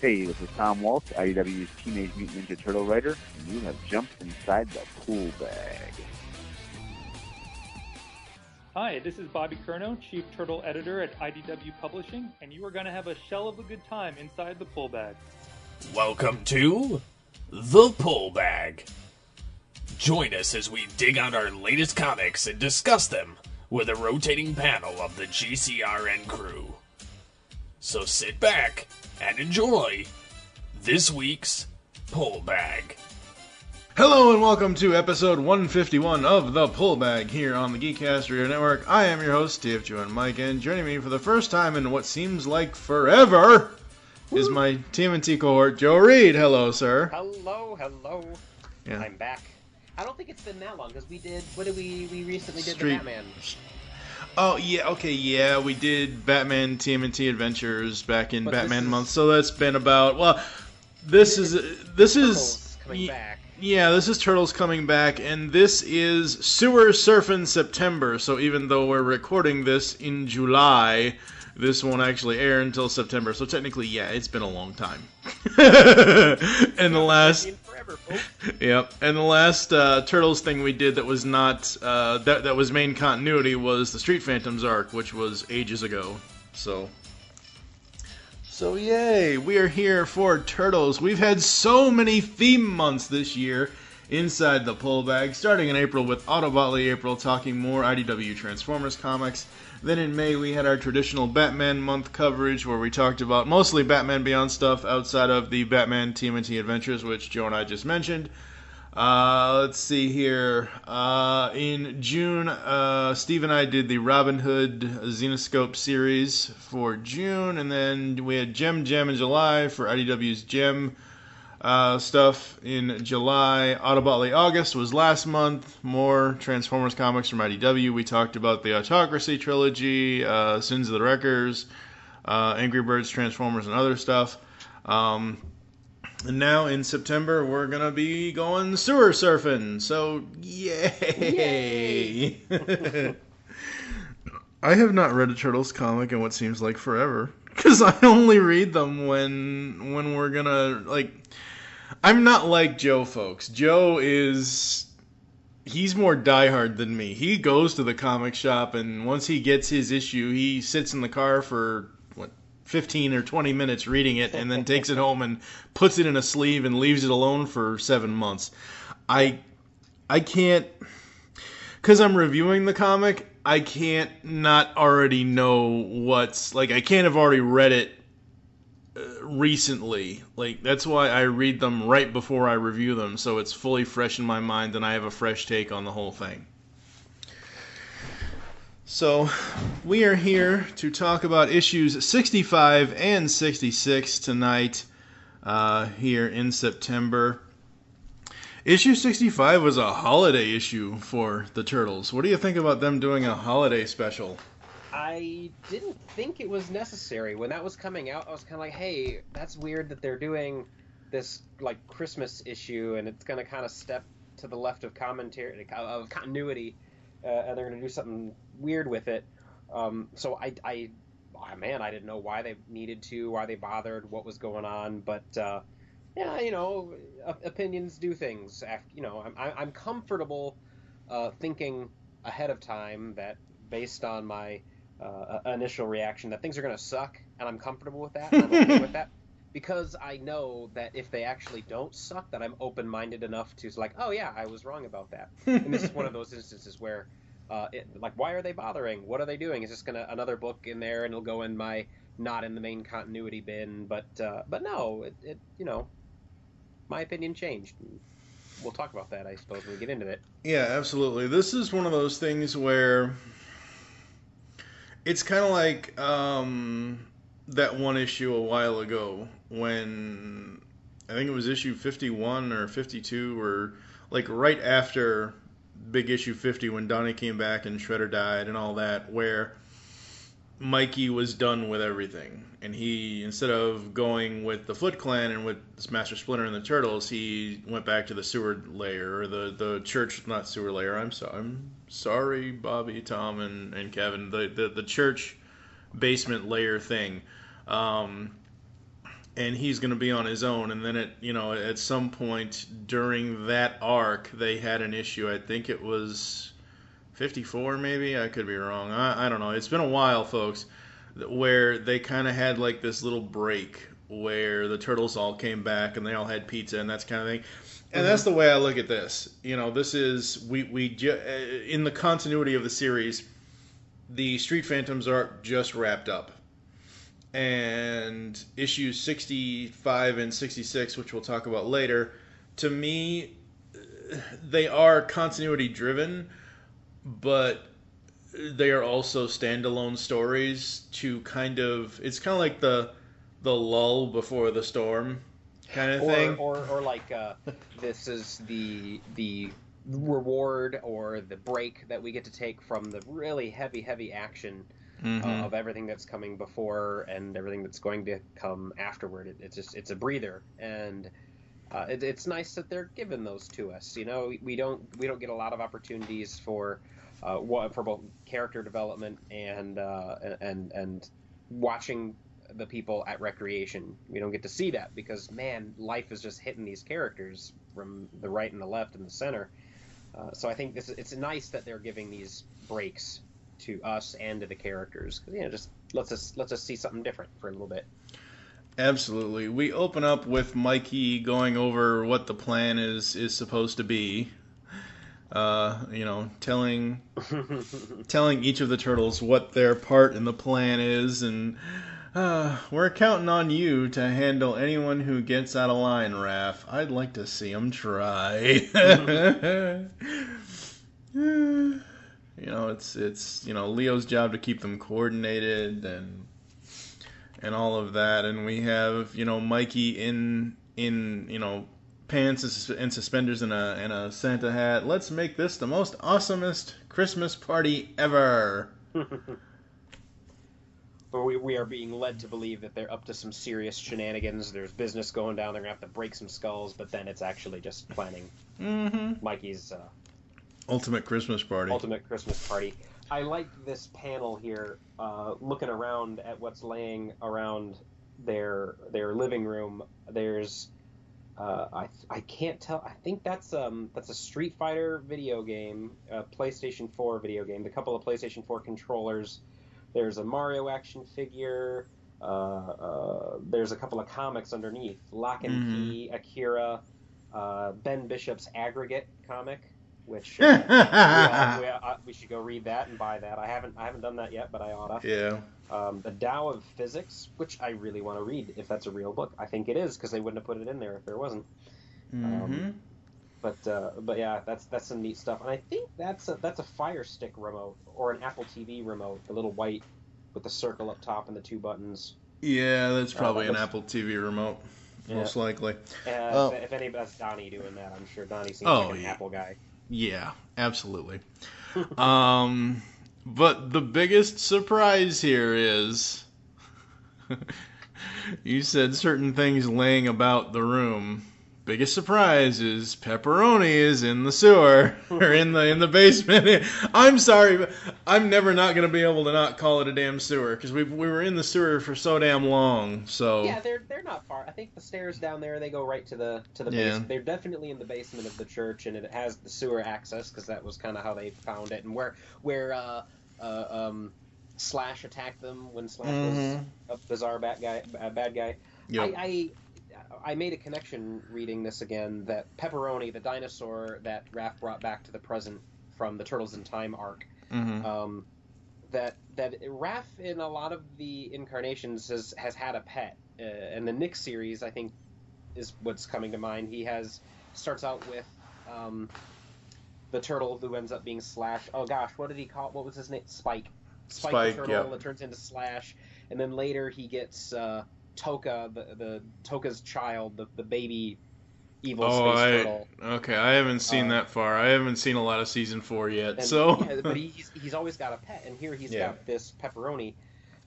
Hey, this is Tom Walsh, IDW's Teenage Mutant Ninja Turtle writer, and you have jumped inside the pool bag. Hi, this is Bobby Curnow, Chief Turtle Editor at IDW Publishing, and you are going to have a shell of a good time inside the pool bag. Welcome to The Pull Bag. Join us as we dig out our latest comics and discuss them with a rotating panel of the GCRN crew. So sit back and enjoy this week's Pull Bag. Hello and welcome to episode 151 of The Pull Bag here on the GeekSTUFF Radio Network. I am your host, TF Mike, and joining me for the first time in what seems like forever is my TMNT cohort, Joe Reed. Hello, sir. Hello. Yeah. I'm back. I don't think it's been that long, because we recently did the Batman. Oh, yeah, okay, yeah, we did Batman TMNT Adventures back in Batman month, so that's been about, well, this is coming back. Yeah, this is Turtles coming back, and this is Sewer Surfin September, so even though we're recording this in July, this won't actually air until September, so technically, yeah, it's been a long time. And the last... Yep, and the last Turtles thing we did that was not, that was main continuity was the Street Phantoms arc, which was ages ago, so yay, we are here for Turtles. We've had so many theme months this year inside the Pull Bag, starting in April with Autobotly April, talking more IDW Transformers comics. Then in May we had our traditional Batman month coverage where we talked about mostly Batman Beyond stuff outside of the Batman TMNT Adventures, which Joe and I just mentioned. Let's see here. In June, Steve and I did the Robin Hood Xenoscope series for June, and then we had Gem in July for IDW's Gem stuff in July. Autobotly August was last month. More Transformers comics from IDW. We talked about the Autocracy trilogy, Sins of the Wreckers, Angry Birds, Transformers, and other stuff. And now in September we're gonna be going sewer surfing. So yay! I have not read a Turtles comic in what seems like forever, because I only read them when we're gonna, like, I'm not like Joe, folks. Joe he's more diehard than me. He goes to the comic shop, and once he gets his issue, he sits in the car for, 15 or 20 minutes reading it, and then takes it home and puts it in a sleeve and leaves it alone for 7 months. I can't, because I'm reviewing the comic, I can't not already know what's, like, I can't have already read it recently. Like, that's why I read them right before I review them, so it's fully fresh in my mind and I have a fresh take on the whole thing. So, we are here to talk about issues 65 and 66 tonight, here in September. Issue 65 was a holiday issue for the Turtles. What do you think about them doing a holiday special? I didn't think it was necessary. When that was coming out, I was kind of like, hey, that's weird that they're doing this, like, Christmas issue, and it's going to kind of step to the left of continuity, and they're going to do something weird with it. So I didn't know why they needed to, why they bothered, what was going on, but yeah, opinions do things. I'm comfortable thinking ahead of time that, based on my initial reaction, that things are going to suck, and I'm comfortable with that, and I'm okay with that, because I know that if they actually don't suck, that I'm open-minded enough to, like, oh yeah, I was wrong about that. And this is one of those instances where, why are they bothering? What are they doing? Is this another book in there, and it'll go in my not in the main continuity bin? But no, my opinion changed. We'll talk about that, I suppose, when we get into it. Yeah, absolutely. This is one of those things where it's kind of like that one issue a while ago when I think it was issue 51 or 52, or like right after big issue 50 when Donnie came back and Shredder died and all that, where Mikey was done with everything, and he, instead of going with the Foot Clan and with Master Splinter and the Turtles, he went back to the sewer layer, or the church, not sewer layer, I'm sorry, Bobby, Tom, and Kevin, the church basement layer thing. and he's going to be on his own. And then at some point during that arc, they had an issue. I think it was 54, maybe. I could be wrong. I don't know. It's been a while, folks, where they kind of had like this little break where the Turtles all came back and they all had pizza and that kind of thing. And that's the way I look at this. This is in the continuity of the series, the Street Phantoms arc just wrapped up. And issues 65 and 66, which we'll talk about later, to me, they are continuity driven, but they are also standalone stories to it's kind of like the lull before the storm kind of thing. Or like this is the reward or the break that we get to take from the really heavy action of everything that's coming before and everything that's going to come afterward. It's a breather, and it's nice that they're giving those to us. We don't get a lot of opportunities for both character development and watching the people at recreation. We don't get to see that because, man, life is just hitting these characters from the right and the left and the center. So I think it's nice that they're giving these breaks to us and to the characters. Just lets us see something different for a little bit. Absolutely. We open up with Mikey going over what the plan is supposed to be. Telling each of the Turtles what their part in the plan is, and we're counting on you to handle anyone who gets out of line, Raph. I'd like to see them try. It's Leo's job to keep them coordinated and all of that, and we have Mikey in pants and suspenders and a Santa hat. Let's make this the most awesomest Christmas party ever. But we are being led to believe that they're up to some serious shenanigans. There's business going down. They're going to have to break some skulls, but then it's actually just planning Mikey's ultimate Christmas party. I like this panel here, looking around at what's laying around their living room. There's I can't tell. I think that's a Street Fighter video game, a PlayStation 4 video game. A couple of PlayStation 4 controllers. There's a Mario action figure. There's a couple of comics underneath. Lock and Key, Akira, Ben Bishop's Aggregate comic, which we should go read that and buy that. I haven't done that yet, but I oughta. Yeah. The Tao of Physics, which I really want to read if that's a real book. I think it is because they wouldn't have put it in there if there wasn't. But yeah, that's some neat stuff, and I think that's a Fire Stick remote or an Apple TV remote, the little white with the circle up top and the two buttons. Yeah, that's probably an Apple TV remote, most likely. If anybody's Donnie doing that, I'm sure Donnie seems like an Apple guy. Yeah, absolutely. But the biggest surprise here is you said certain things laying about the room. Biggest surprise is Pepperoni is in the sewer or in the basement. I'm sorry, but I'm never not going to be able to not call it a damn sewer because we were in the sewer for so damn long. So yeah, they're not far. I think the stairs down there they go right to the basement. They're definitely in the basement of the church, and it has the sewer access because that was kind of how they found it, and where Slash attacked them when Slash was a bizarre bad guy. Yep. I made a connection reading this again that Pepperoni, the dinosaur that Raph brought back to the present from the Turtles in Time arc, that Raph in a lot of the incarnations has had a pet. And the Nick series, I think, is what's coming to mind. He starts out with the turtle who ends up being Slash. Oh gosh, what did he call? What was his name? Spike the turtle that turns into Slash, and then later he gets Toka, the Toka's child, the baby evil space turtle. Okay, I haven't seen that far. I haven't seen a lot of season 4 yet. So, but he's always got a pet, and here he's got this Pepperoni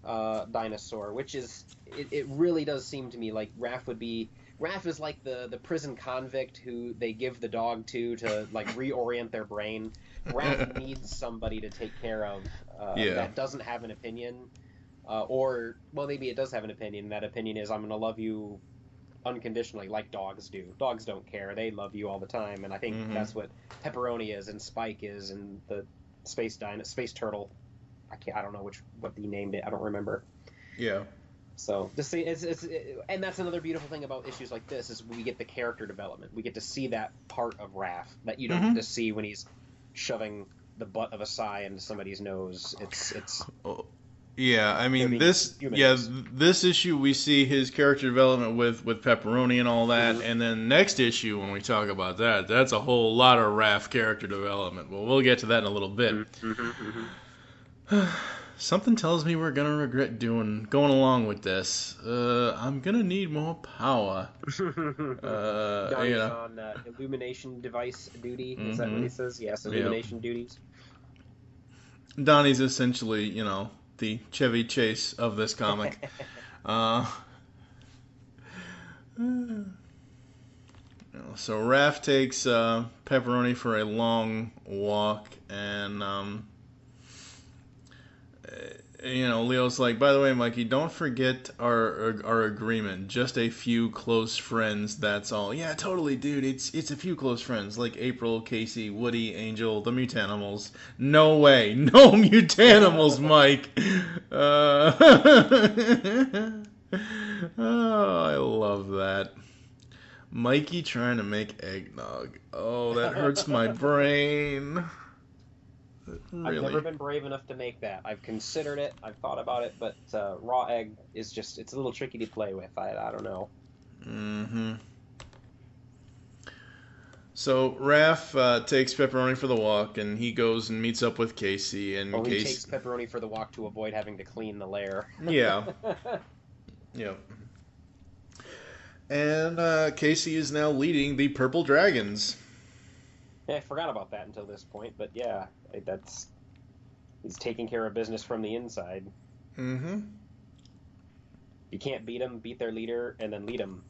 dinosaur, which is it really does seem to me like Raph is like the prison convict who they give the dog to like reorient their brain. Raph needs somebody to take care of that doesn't have an opinion. Or, well, maybe it does have an opinion. That opinion is, I'm going to love you unconditionally, like dogs do. Dogs don't care. They love you all the time. And I think that's what Pepperoni is, and Spike is, and the Space Turtle. I don't know what they named it. I don't remember. Yeah. So and that's another beautiful thing about issues like this is we get the character development. We get to see that part of Raph that you don't get to see when he's shoving the butt of a sigh into somebody's nose. It's. Yeah, I mean this issue we see his character development with Pepperoni and all that, and then next issue when we talk about that's a whole lot of Raph character development. Well, we'll get to that in a little bit. Something tells me we're gonna regret going along with this. I'm gonna need more power. Donnie's on illumination device duty. Is that what he says? Yes, illumination duties. Donnie's essentially, the Chevy Chase of this comic. So Raph takes Pepperoni for a long walk, and Leo's like, by the way, Mikey, don't forget our agreement. Just a few close friends, that's all. Yeah, totally, dude. It's a few close friends, like April, Casey, Woody, Angel, the Mutanimals. No way. No Mutanimals, Mike. Oh, I love that. Mikey trying to make eggnog. Oh, that hurts my brain. Really? I've never been brave enough to make that. I've considered it. I've thought about it, but raw egg is it's a little tricky to play with. I don't know. So Raph takes Pepperoni for the walk, and he goes and meets up with Casey. And he takes Pepperoni for the walk to avoid having to clean the lair. Yeah. Yep. And Casey is now leading the Purple Dragons. Yeah, I forgot about that until this point, but yeah, he's taking care of business from the inside. You can't beat them, beat their leader, and then lead them.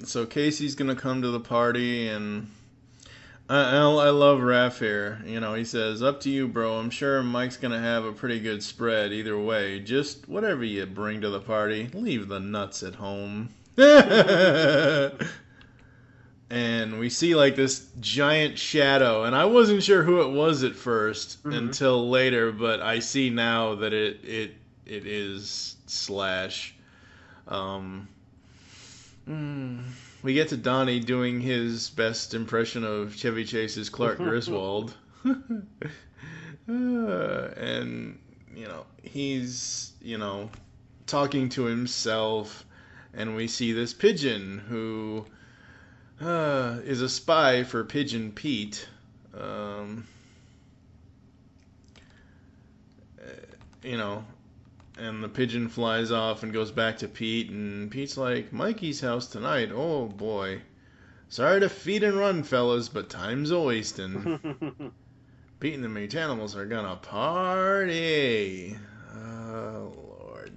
So Casey's gonna come to the party, and I love Raph here. He says, "Up to you, bro. I'm sure Mike's gonna have a pretty good spread either way. Just whatever you bring to the party, leave the nuts at home." And we see like this giant shadow, and I wasn't sure who it was at first until later, but I see now that it is Slash. We get to Donnie doing his best impression of Chevy Chase's Clark Griswold. And, he's, talking to himself, and we see this pigeon who is a spy for Pigeon Pete. And the pigeon flies off and goes back to Pete, and Pete's like, "Mikey's house tonight, oh boy. Sorry to feed and run, fellas, but time's a-wasting." Pete and the Mutanimals are gonna party. Oh, Lord.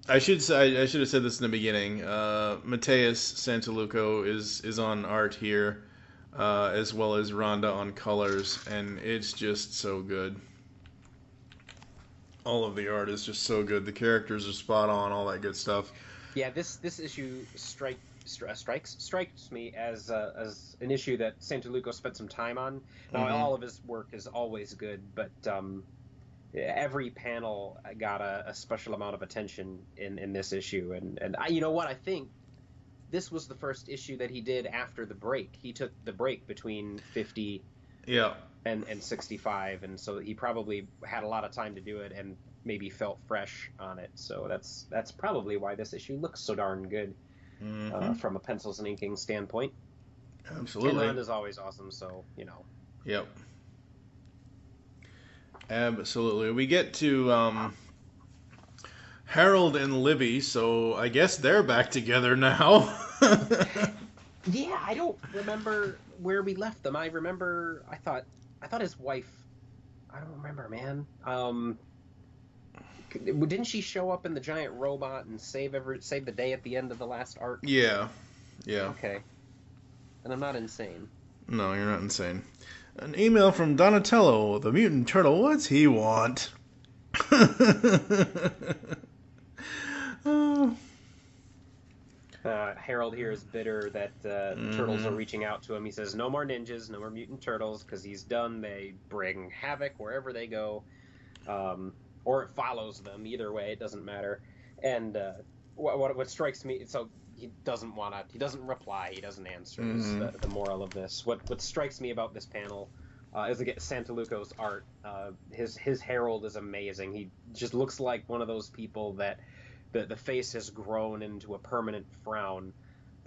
I should have said this in the beginning. Mateus Santaluco is on art here, as well as Rhonda on colors, and it's just so good. All of the art is just so good. The characters are spot on, all that good stuff. Yeah, this issue strikes me as an issue that Santaluco spent some time on. Now, all of his work is always good, but every panel got a special amount of attention in this issue. And you know what? I think this was the first issue that he did after the break. He took the break between 50 and 65, and so he probably had a lot of time to do it and maybe felt fresh on it. So that's probably why this issue looks so darn good from a pencils and inking standpoint. Absolutely. And is always awesome, so, Yep. Absolutely. We get to Harold and Libby, so I guess they're back together now. Yeah, I don't remember where we left them. I thought his wife. I don't remember, man. Didn't she show up in the giant robot and save the day at the end of the last arc? Yeah. Okay. And I'm not insane. No, you're not insane. An email from Donatello, the mutant turtle. What's he want? Oh. Harold here is bitter that turtles are reaching out to him. He says, no more ninjas, no more mutant turtles, because he's done. They bring havoc wherever they go, or it follows them. Either way, it doesn't matter. And what strikes me, so he doesn't reply, he doesn't answer, is the moral of this. What strikes me about this panel is, again, Santaluco's art. His Harold is amazing. He just looks like one of those people that the face has grown into a permanent frown,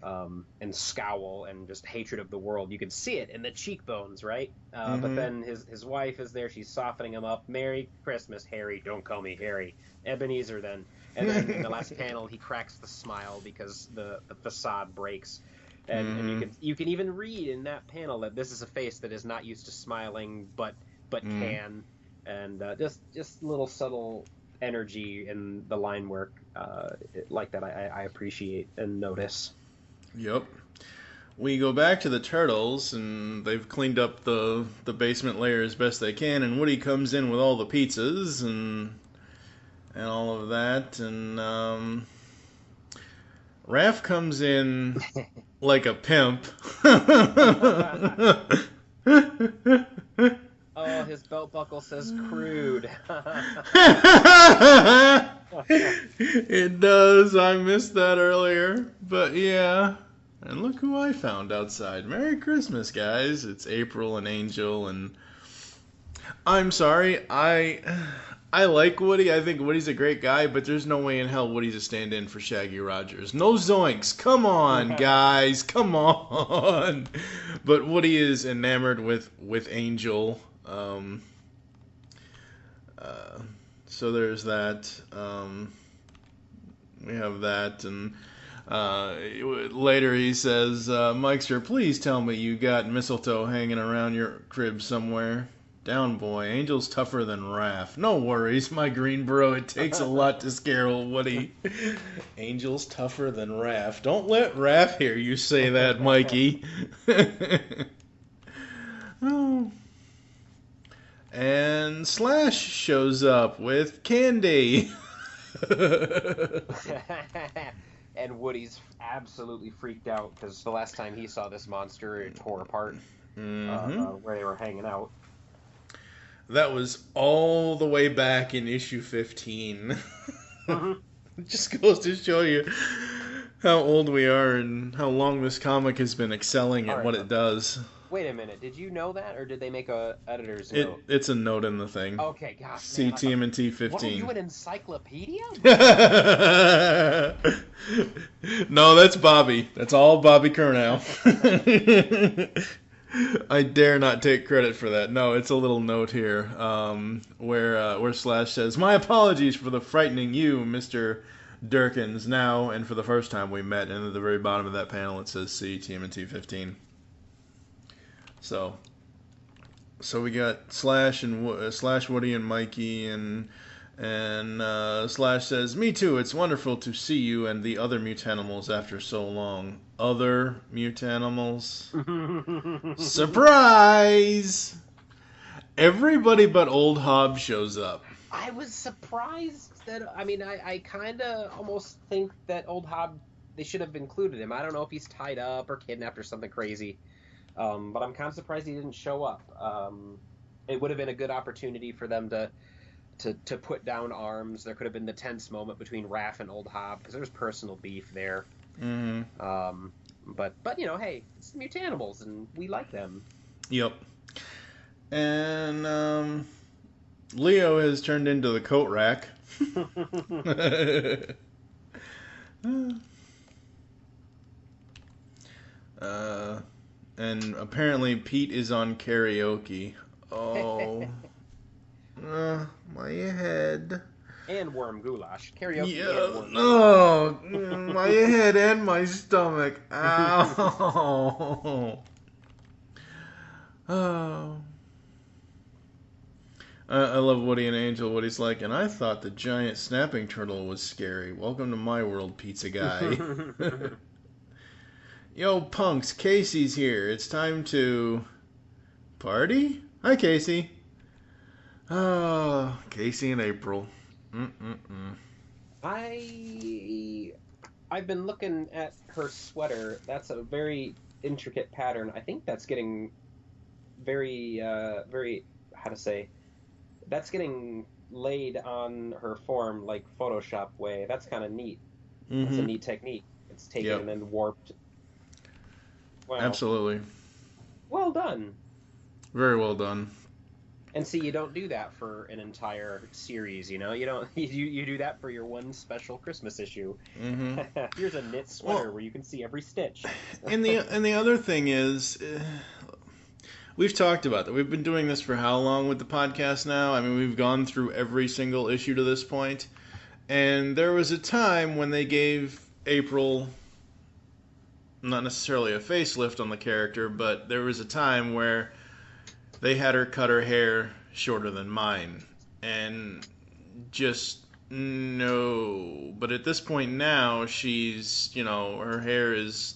and scowl and just hatred of the world. You can see it in the cheekbones, right? But then his wife is there. She's softening him up. Merry Christmas, Harry. Don't call me Harry. Ebenezer, then. And then in the last panel, he cracks the smile because the facade breaks. And you can even read in that panel that this is a face that is not used to smiling, but can. And just little subtle energy in the line work like that I appreciate and notice. Yep. We go back to the turtles, and they've cleaned up the basement layer as best they can, and Woody comes in with all the pizzas and all of that, and Raph comes in like a pimp. Oh, his belt buckle says crude. It does. I missed that earlier. But yeah. And look who I found outside. Merry Christmas, guys. It's April and Angel, and I'm sorry. I like Woody. I think Woody's a great guy, but there's no way in hell Woody's a stand-in for Shaggy Rogers. No zoinks. Come on, guys. Come on. But Woody is enamored with Angel. So there's that. We have that, and later he says, Mikester, please tell me you got mistletoe hanging around your crib somewhere. Down, boy. Angel's tougher than Raph. No worries, my green bro. It takes a lot to scare old Woody. Angel's tougher than Raph. Don't let Raph hear you say that, Mikey. Oh. And Slash shows up with candy. And Woody's absolutely freaked out because the last time he saw this monster, it tore apart where they were hanging out. That was all the way back in issue 15. It just goes to show you how old we are and how long this comic has been excelling at what it does. Wait a minute, did you know that, or did they make a editor's note? It's a note in the thing. Okay, gosh. See TMNT 15. What are you, an encyclopedia? No, that's Bobby. That's all Bobby Curnow. I dare not take credit for that. No, it's a little note here where Slash says, "My apologies for the frightening you, Mr. Durkins, now and for the first time we met." And at the very bottom of that panel it says, "See TMNT 15." So we got Slash, Woody, and Mikey, and Slash says, "Me too. It's wonderful to see you and the other mutanimals after so long." Other mutanimals? Surprise! Everybody but Old Hob shows up. I was surprised that. I mean, I kind of almost think that Old Hob, they should have included him. I don't know if he's tied up or kidnapped or something crazy. But I'm kind of surprised he didn't show up. It would have been a good opportunity for them to put down arms. There could have been the tense moment between Raph and Old Hob because there's personal beef there. Mm-hmm. But you know, hey, it's mutanimals and we like them. Yep. And Leo has turned into the coat rack. And apparently Pete is on karaoke. Oh. My head. And worm goulash. Karaoke yeah. and worm goulash. Oh, my head and my stomach. Ow. Oh. I love Woody and Angel. Woody's like, and I thought the giant snapping turtle was scary. Welcome to my world, pizza guy. Yo, punks, Casey's here. It's time to party? Hi, Casey. Oh, Casey and April. I've been looking at her sweater. That's a very intricate pattern. I think that's getting very, how to say, that's getting laid on her form like Photoshop way. That's kind of neat. That's a neat technique. It's taken and then warped. Wow. Absolutely. Well done. Very well done. And see, you don't do that for an entire series, you know? You don't. You do that for your one special Christmas issue. Here's a knit sweater where you can see every stitch. And the other thing is, we've talked about that. We've been doing this for how long with the podcast now? I mean, we've gone through every single issue to this point. And there was a time when they gave April, not necessarily a facelift on the character, but there was a time where they had her cut her hair shorter than mine. And just no. But at this point now, she's, her hair is,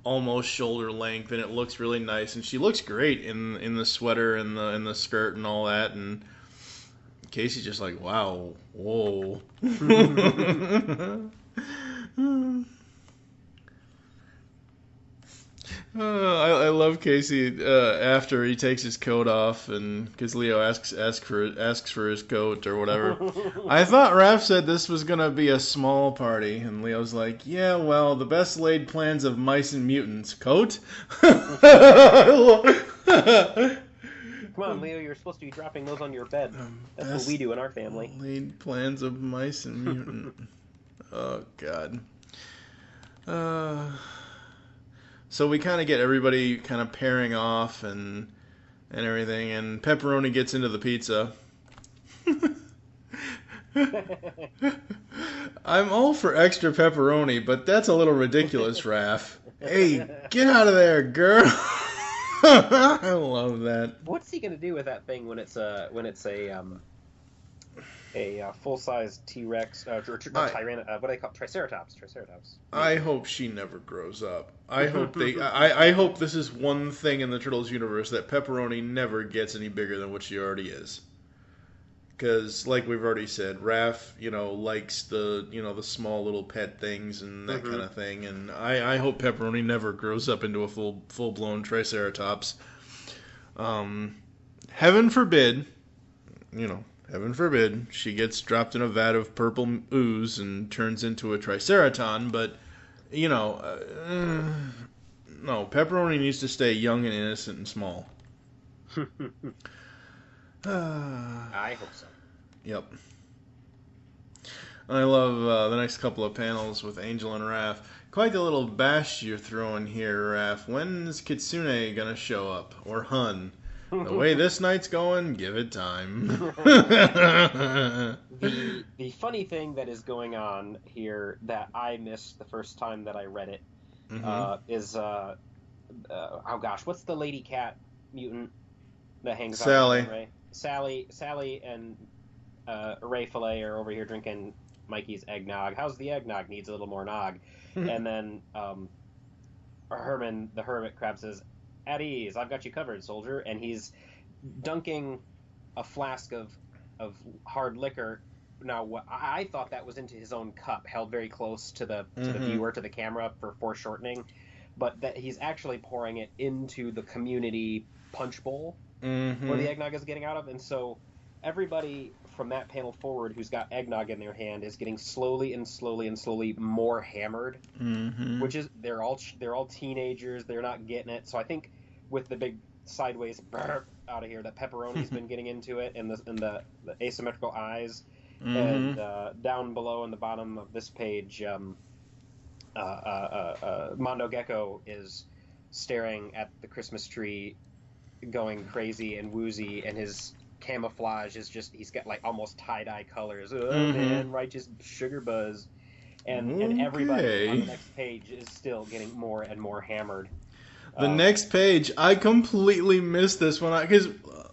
almost shoulder length, and it looks really nice. And she looks great in the sweater and the skirt and all that. And Casey's just like, wow, whoa. I love Casey after he takes his coat off, and because Leo asks for his coat or whatever. I thought Raph said this was gonna be a small party, and Leo's like, "Yeah, well, the best laid plans of mice and mutants. Coat." Come on, Leo, you're supposed to be dropping those on your bed. That's what we do in our family. Laid plans of mice and mutant. Oh God. So we kind of get everybody kind of pairing off and everything, and Pepperoni gets into the pizza. I'm all for extra pepperoni, but that's a little ridiculous, Raph. Hey, get out of there, girl. I love that. What's he gonna do with that thing when it's a full-size T-Rex, what do they call it? Triceratops. I hope she never grows up. I hope I hope this is one thing in the Turtles universe that Pepperoni never gets any bigger than what she already is. Because, like we've already said, Raph, likes the, the small little pet things and that kind of thing. And I hope Pepperoni never grows up into a full-blown Triceratops. Heaven forbid, heaven forbid, she gets dropped in a vat of purple ooze and turns into a Triceraton, but, no, Pepperoni needs to stay young and innocent and small. I hope so. Yep. I love the next couple of panels with Angel and Raph. Quite the little bash you're throwing here, Raph. When's Kitsune gonna show up? Or Hun? The way this night's going, give it time. The funny thing that is going on here that I missed the first time that I read it is oh gosh, what's the lady cat mutant that hangs out with Ray? Sally and Ray Fillet are over here drinking Mikey's eggnog. How's the eggnog? Needs a little more nog. And then Herman, the hermit crab, says, "At ease, I've got you covered, soldier." And he's dunking a flask of hard liquor. Now, I thought that was into his own cup, held very close to the viewer, to the camera for foreshortening, but that he's actually pouring it into the community punch bowl where the eggnog is getting out of. And so everybody from that panel forward who's got eggnog in their hand is getting slowly more hammered, which is they're all teenagers. They're not getting it. So I think with the big sideways burp out of here that Pepperoni's been getting into it, and the asymmetrical eyes, and down below in the bottom of this page, Mondo Gecko is staring at the Christmas tree, going crazy and woozy, and his camouflage is just, he's got like almost tie-dye colors. Man, righteous sugar buzz. And everybody on the next page is still getting more and more hammered. The next page, I completely missed this one, because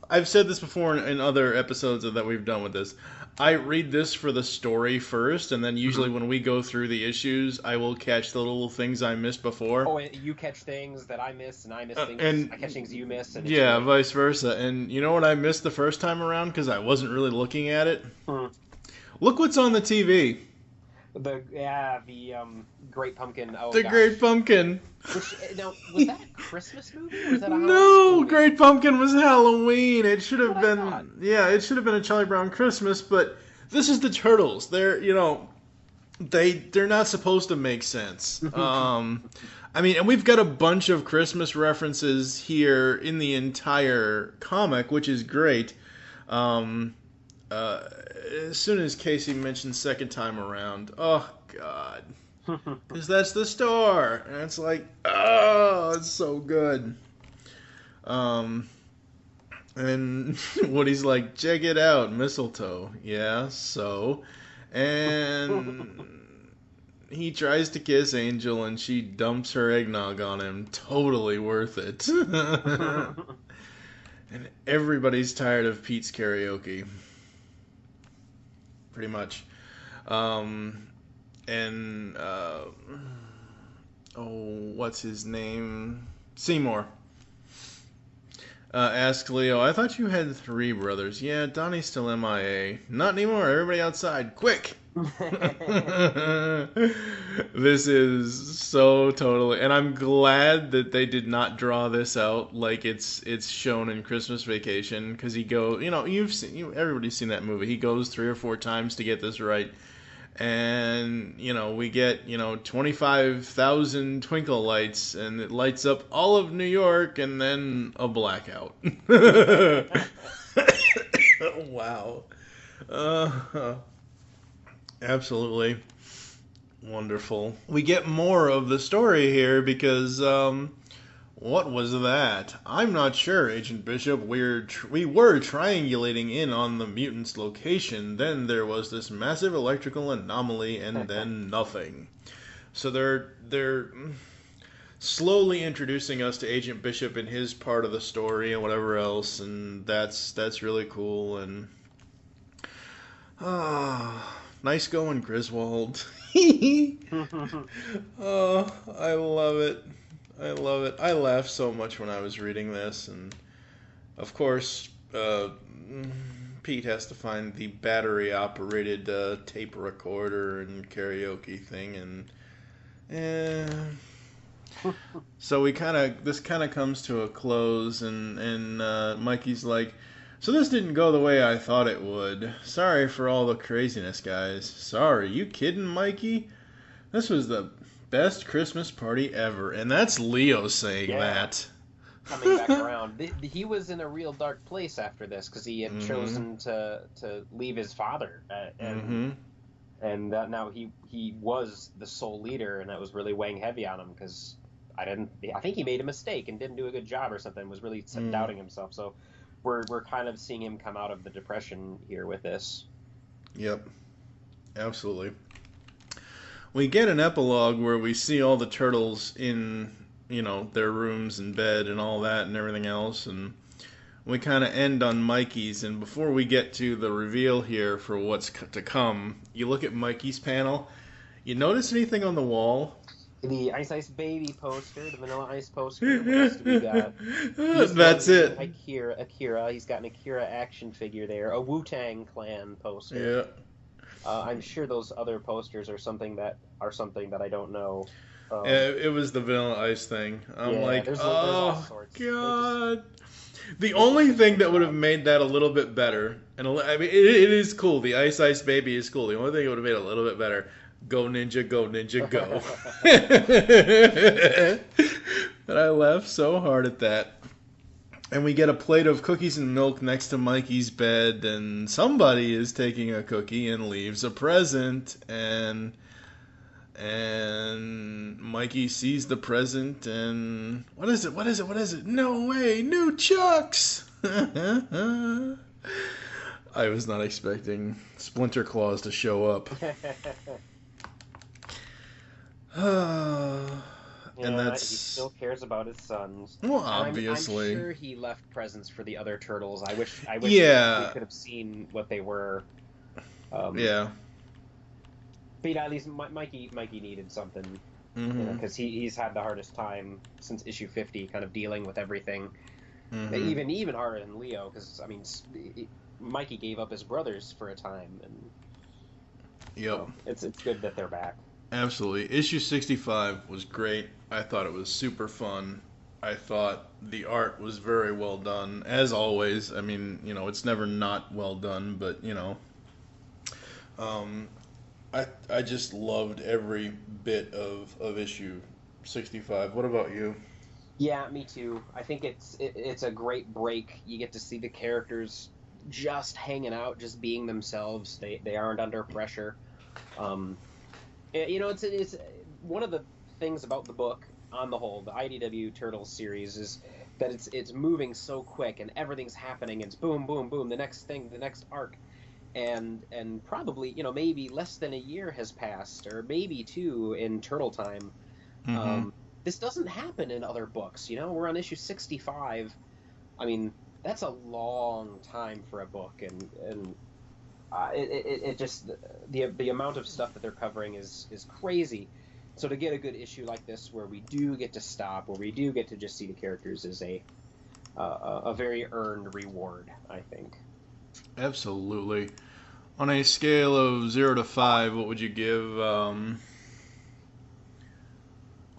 I've said this before in other episodes that we've done with this. I read this for the story first, and then usually when we go through the issues, I will catch the little things I missed before. Oh, and you catch things that I miss, and I miss things. And I catch things you miss. And yeah, vice versa. And you know what I missed the first time around because I wasn't really looking at it? Look what's on the TV. The Great Pumpkin. Oh, the gosh. Great Pumpkin. Which, now, was that a Christmas movie? Or was that a No, movie? Great Pumpkin was Halloween. It should have That's what I been. Yeah, it should have been a Charlie Brown Christmas. But this is the Turtles. They're they're not supposed to make sense. I mean, and we've got a bunch of Christmas references here in the entire comic, which is great. As soon as Casey mentioned second time around, oh god, because that's the store, and it's like, oh, it's so good. And Woody's like, check it out, mistletoe. Yeah, so, and he tries to kiss Angel, and she dumps her eggnog on him. Totally worth it. And everybody's tired of Pete's karaoke. Pretty much. What's his name? Seymour. Asks Leo, I thought you had 3 brothers. Yeah, Donnie's still MIA. Not anymore. Everybody outside. Quick! This is so totally... And I'm glad that they did not draw this out like it's shown in Christmas Vacation. Because he goes... everybody's seen that movie. He goes 3 or 4 times to get this right. And, we get, 25,000 twinkle lights, and it lights up all of New York, and then a blackout. Wow. Absolutely wonderful. We get more of the story here because, what was that? I'm not sure, Agent Bishop. We were triangulating in on the mutant's location. Then there was this massive electrical anomaly, and then nothing. So they're slowly introducing us to Agent Bishop and his part of the story and whatever else, and that's really cool. And nice going, Griswold. Oh, I love it. I love it. I laughed so much when I was reading this, and of course, Pete has to find the battery-operated tape recorder and karaoke thing, and so this kind of comes to a close, and Mikey's like, so this didn't go the way I thought it would. Sorry for all the craziness, guys. Sorry, you kidding, Mikey? This was the best Christmas party ever, and that's Leo saying that. Coming back around, he was in a real dark place after this because he had chosen to leave his father, and now he was the sole leader, and that was really weighing heavy on him because I think he made a mistake and didn't do a good job or something. Was really doubting himself. So we're kind of seeing him come out of the depression here with this. Yep, absolutely. We get an epilogue where we see all the turtles in, their rooms and bed and all that and everything else, and we kind of end on Mikey's, and before we get to the reveal here for what's to come, you look at Mikey's panel, you notice anything on the wall? The Ice Ice Baby poster, the Vanilla Ice poster. What else do we got? That's it. Akira. He's got an Akira action figure there. A Wu-Tang Clan poster. Yeah. I'm sure those other posters are something that I don't know. It was the Vanilla Ice thing. I'm like, there's all sorts. God. The only thing that would have made that a little bit better, and I mean, it is cool. The Ice Ice Baby is cool. The only thing that would have made it a little bit better, go Ninja, go Ninja, go. But I laughed so hard at that. And we get a plate of cookies and milk next to Mikey's bed, and somebody is taking a cookie and leaves a present, and Mikey sees the present, and what is it? No way, nunchakus! I was not expecting Splinter Claws to show up. And he still cares about his sons. Well, obviously. I'm sure he left presents for the other turtles. I wish we could have seen what they were. Yeah. But at least Mikey needed something, because he's had the hardest time since issue 50, kind of dealing with everything. Even Art and Leo, because I mean, Mikey gave up his brothers for a time, and it's good that they're back. Absolutely. Issue 65 was great. I thought it was super fun. I thought the art was very well done, as always. I mean, it's never not well done, but I just loved every bit of issue 65. What about you? Yeah, me too. I think it's a great break. You get to see the characters just hanging out, just being themselves. They aren't under pressure. It's one of the things about the book on the whole, the IDW Turtles series, is that it's moving so quick and everything's happening. It's boom, boom, boom. The next thing, the next arc, and probably maybe less than a year has passed, or maybe 2 in Turtle time. This doesn't happen in other books. We're on issue 65. I mean, that's a long time for a book, and it just the amount of stuff that they're covering is crazy. So to get a good issue like this, where we do get to stop, where we do get to just see the characters, is a very earned reward, I think. Absolutely. On a scale of 0 to 5, what would you give? On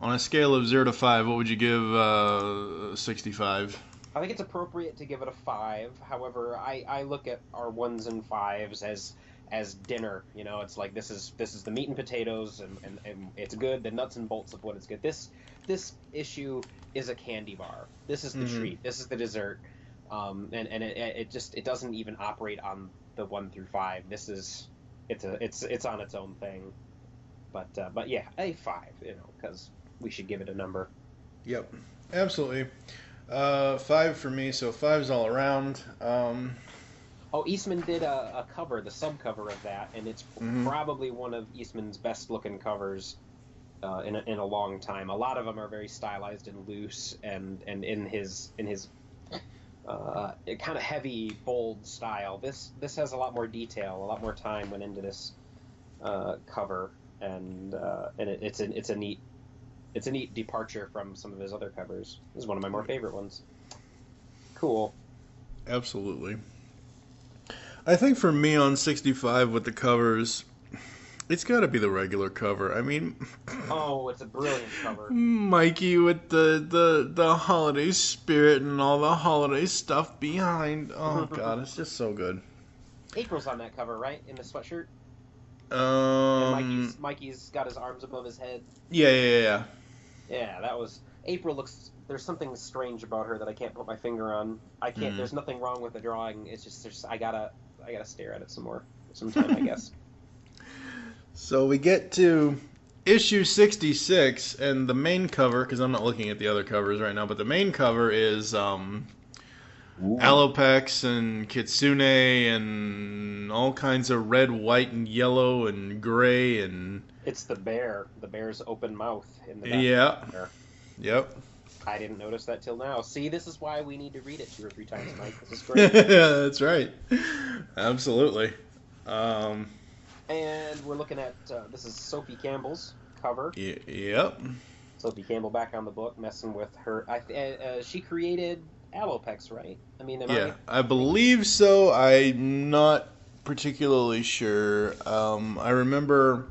a scale of 0 to 5, what would you give 65? I think it's appropriate to give it a 5. However, I look at our 1s and 5s as dinner. It's like this is the meat and potatoes, and it's good. The nuts and bolts of what it's good. This issue is a candy bar. This is the treat. This is the dessert. And it doesn't even operate on the 1 through 5. It's on its own thing. But yeah, a 5. Because we should give it a number. Yep, absolutely. 5 for me, so 5's all around. Eastman did a cover, the subcover of that, and it's probably one of Eastman's best-looking covers in a long time. A lot of them are very stylized and loose, and in his kind of heavy, bold style. This has a lot more detail, a lot more time went into this cover, and it's a neat departure from some of his other covers. This is one of my more favorite ones. Cool. Absolutely. I think for me on 65 with the covers, it's got to be the regular cover. I mean, it's a brilliant cover. Mikey with the holiday spirit and all the holiday stuff behind. Oh God, it's just so good. April's on that cover, right? In the sweatshirt. And Mikey's got his arms above his head. Yeah. Yeah, that was April. There's something strange about her that I can't put my finger on. I can't. There's nothing wrong with the drawing. It's just I gotta stare at it sometime, I guess. So we get to issue 66, and the main cover, because I'm not looking at the other covers right now, but the main cover is Alopex and Kitsune and all kinds of red, white, and yellow and gray and... It's the bear. The bear's open mouth in the back. Yeah. Yep. I didn't notice that till now. See, this is why we need to read it 2 or 3 times, Mike. This is great. That's right. Absolutely. And we're looking at, this is Sophie Campbell's cover. Yep. Sophie Campbell back on the book, messing with her. She created Alopex, right? I mean, I believe so. I'm not particularly sure. I remember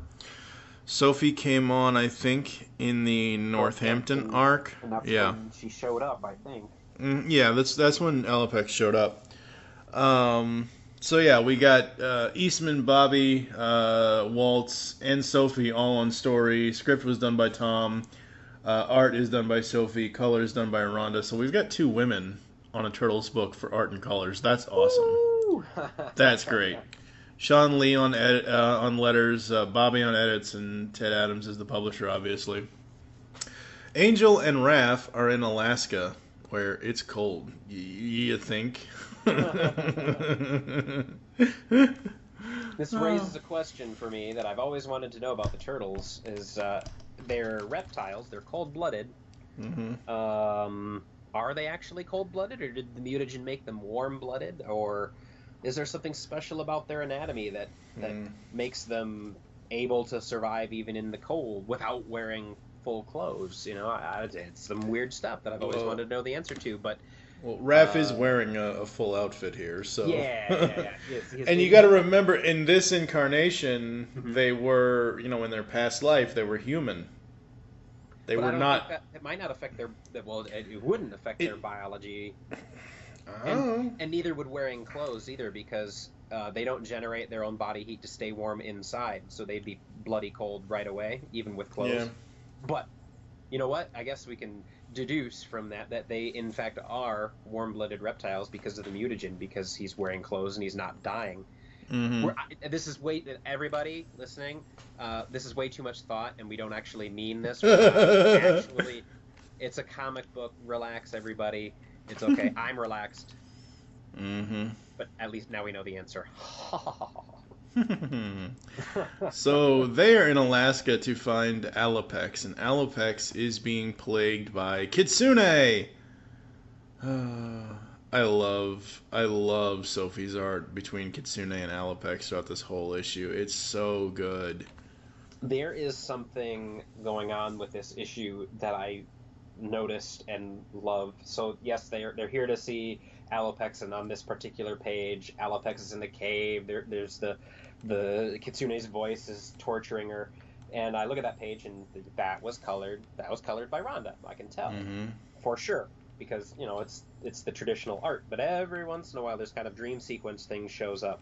Sophie came on, I think, in the Northampton arc. And that's when she showed up, I think. Yeah, that's when Alopex showed up. So yeah, we got Eastman, Bobby, Waltz, and Sophie all on story. Script was done by Tom. Art is done by Sophie. Color is done by Rhonda. So we've got 2 women on a Turtles book for art and colors. That's awesome. That's great. Sean Lee on letters, Bobby on edits, and Ted Adams is the publisher, obviously. Angel and Raph are in Alaska, where it's cold. You think? This raises a question for me that I've always wanted to know about the Turtles. Is they're reptiles? They're cold-blooded. Are they actually cold-blooded, or did the mutagen make them warm-blooded, or Is there something special about their anatomy that makes them able to survive even in the cold without wearing full clothes? You know, it's some weird stuff that I've always wanted to know the answer to. But well, Raph is wearing a full outfit here, so yeah. And you got to remember, in this incarnation, they were, you know, in their past life, they were human. They were not. It might not affect their. Well, it wouldn't affect their biology. Oh. And neither would wearing clothes either, because they don't generate their own body heat to stay warm inside, so they'd be bloody cold right away, even with clothes. Yeah. But you know what? I guess we can deduce from that they in fact are warm-blooded reptiles because of the mutagen, because he's wearing clothes and he's not dying. This is everybody listening. This is way too much thought, and we don't actually mean this. Actually, it's a comic book. Relax, everybody. It's okay. I'm relaxed. But at least now we know the answer. So they are in Alaska to find Alopex, and Alopex is being plagued by Kitsune. I love Sophie's art between Kitsune and Alopex throughout this whole issue. It's so good. There is something going on with this issue that I noticed and love. So yes, they're here to see Alopex, and on this particular page, Alopex is in the cave. There's the Kitsune's voice is torturing her, and I look at that page, and that was colored by Rhonda. I can tell for sure, because you know it's the traditional art. But every once in a while, this kind of dream sequence thing shows up,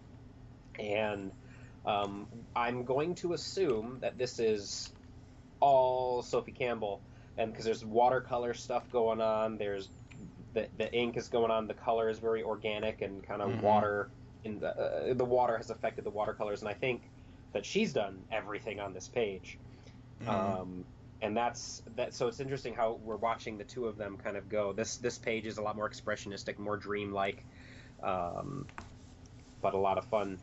and I'm going to assume that this is all Sophie Campbell. And because there's watercolor stuff going on, there's the ink is going on, the color is very organic and kind of water. In the water has affected the watercolors, and I think that she's done everything on this page. And that's that. So it's interesting how we're watching the two of them kind of go. This page is a lot more expressionistic, more dreamlike, but a lot of fun.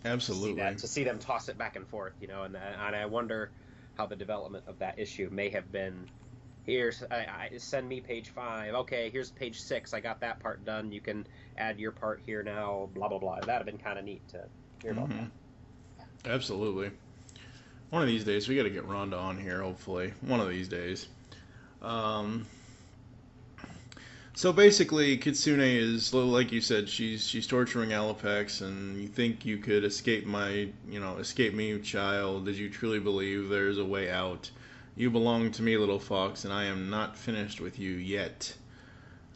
Absolutely. To see them toss it back and forth, you know, and I wonder how the development of that issue may have been. Here's send me page 5. Okay, here's page 6. I got that part done. You can add your part here now. Blah blah blah. That'd have been kind of neat to hear about that. Absolutely. One of these days we got to get Rhonda on here. Hopefully, one of these days. So basically, Kitsune is, like you said, she's torturing Alopex, and you think you could escape me, child. Did you truly believe there's a way out? You belong to me, little fox, and I am not finished with you yet.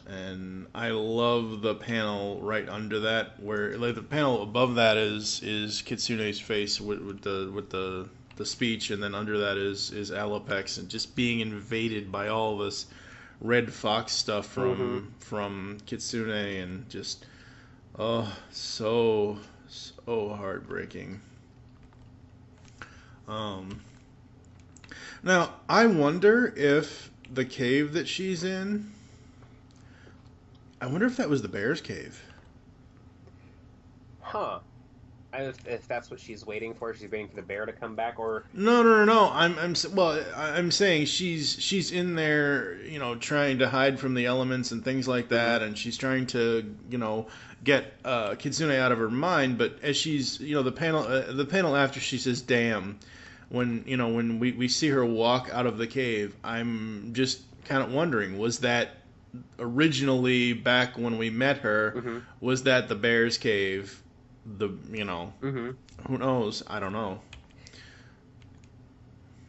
And I love the panel right under that, where like the panel above that is Kitsune's face with the speech, and then under that is Alopex, and just being invaded by all this red fox stuff from Kitsune, and just so heartbreaking. Now I wonder if the cave that she's in, I wonder if that was the bear's cave. Huh. If that's what she's waiting for, she's waiting for the bear to come back, or No. I'm saying she's in there, you know, trying to hide from the elements and things like that, and she's trying to, you know, get Kitsune out of her mind. But as she's, you know, the panel after she says "damn," when we see her walk out of the cave, I'm just kind of wondering, was that originally back when we met her, was that the bear's cave? Who knows? I don't know.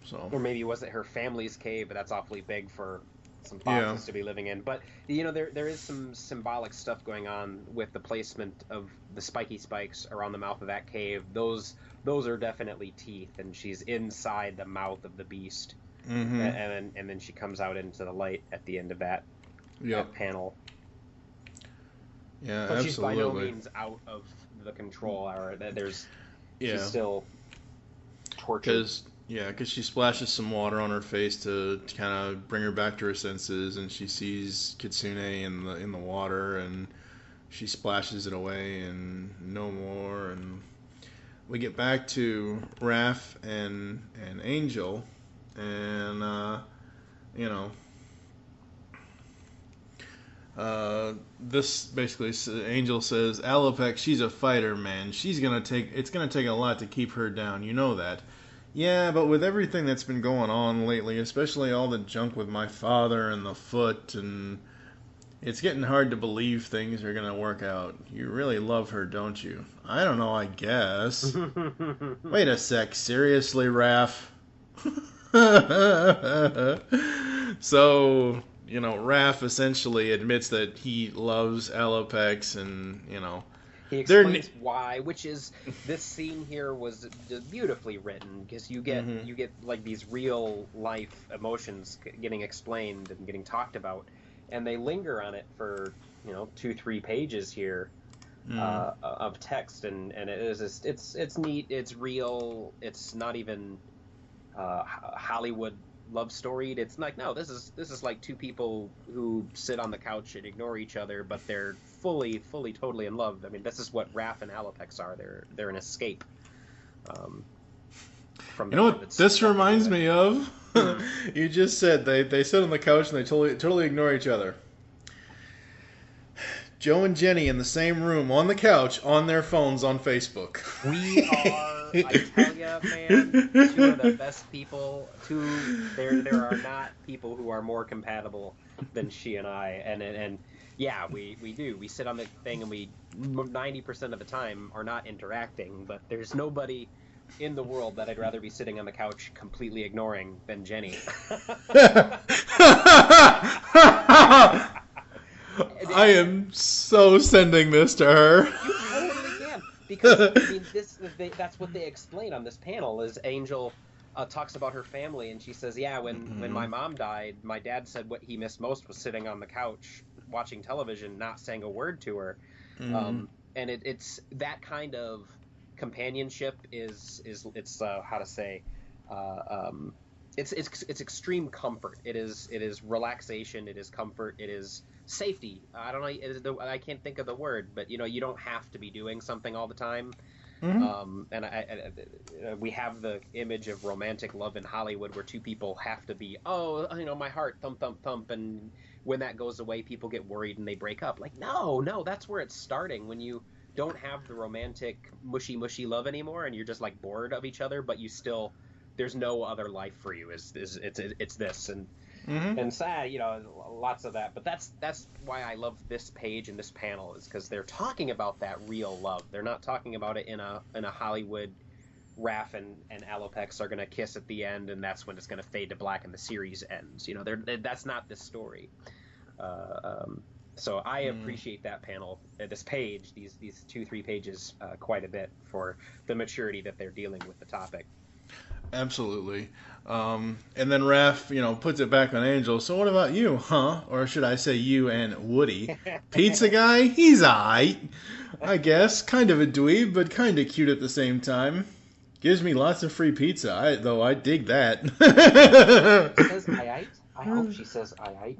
So, or maybe it wasn't her family's cave, but that's awfully big for some foxes to be living in. But you know, there is some symbolic stuff going on with the placement of the spiky spikes around the mouth of that cave. Those are definitely teeth, and she's inside the mouth of the beast. And then she comes out into the light at the end of that panel. Yeah, but absolutely. She's by no means out of the control, or she's still tortured. Because she splashes some water on her face to kind of bring her back to her senses, and she sees Kitsune in the water, and she splashes it away, and no more. And we get back to Raph and Angel, and This basically, Angel says, Alopex, she's a fighter, man. It's gonna take a lot to keep her down. You know that. Yeah, but with everything that's been going on lately, especially all the junk with my father and the foot, and it's getting hard to believe things are gonna work out. You really love her, don't you? I don't know, I guess. Wait a sec, seriously, Raph? So, Raph essentially admits that he loves Alopex, and, he explains why, which is, this scene here was beautifully written, because you get like these real life emotions getting explained and getting talked about, and they linger on it for 2-3 pages here of text, and it is it's neat, it's real, it's not even Hollywood love storied. It's like, no, this is like two people who sit on the couch and ignore each other, but they're fully totally in love. I mean, this is what Raph and Alopex are. They're an escape from what this reminds me of? You just said they sit on the couch and they totally ignore each other. Joe and Jenny in the same room on the couch on their phones on Facebook. We are, I tell you, man, two of the best people. There are not people who are more compatible than she and I. And yeah, we do. We sit on the thing and we 90% of the time are not interacting. But there's nobody in the world that I'd rather be sitting on the couch completely ignoring than Jenny. I am so sending this to her. You totally can, because I mean, that's what they explain on this panel. Is Angel talks about her family, and she says, "Yeah, when my mom died, my dad said what he missed most was sitting on the couch watching television, not saying a word to her." And it's that kind of companionship is how to say. It's extreme comfort. It is relaxation. It is comfort. It is safety. I don't know. I can't think of the word, but you don't have to be doing something all the time. And we have the image of romantic love in Hollywood where two people have to be, my heart thump thump thump, and when that goes away, people get worried and they break up. Like, no, that's where it's starting, when you don't have the romantic mushy love anymore, and you're just like bored of each other, but you still. There's no other life for you. It's this and sad, lots of that. But that's why I love this page and this panel, is because they're talking about that real love. They're not talking about it in a Hollywood. Raph and Alopex are gonna kiss at the end, and that's when it's gonna fade to black and the series ends. That's not this story. So I appreciate that panel, this page, these 2-3 pages, quite a bit for the maturity that they're dealing with the topic. Absolutely. And then Raph, puts it back on Angel. So what about you, huh? Or should I say you and Woody? Pizza guy? He's aight, I guess. Kind of a dweeb, but kind of cute at the same time. Gives me lots of free pizza, I dig that. She says aight? I hope she says aight.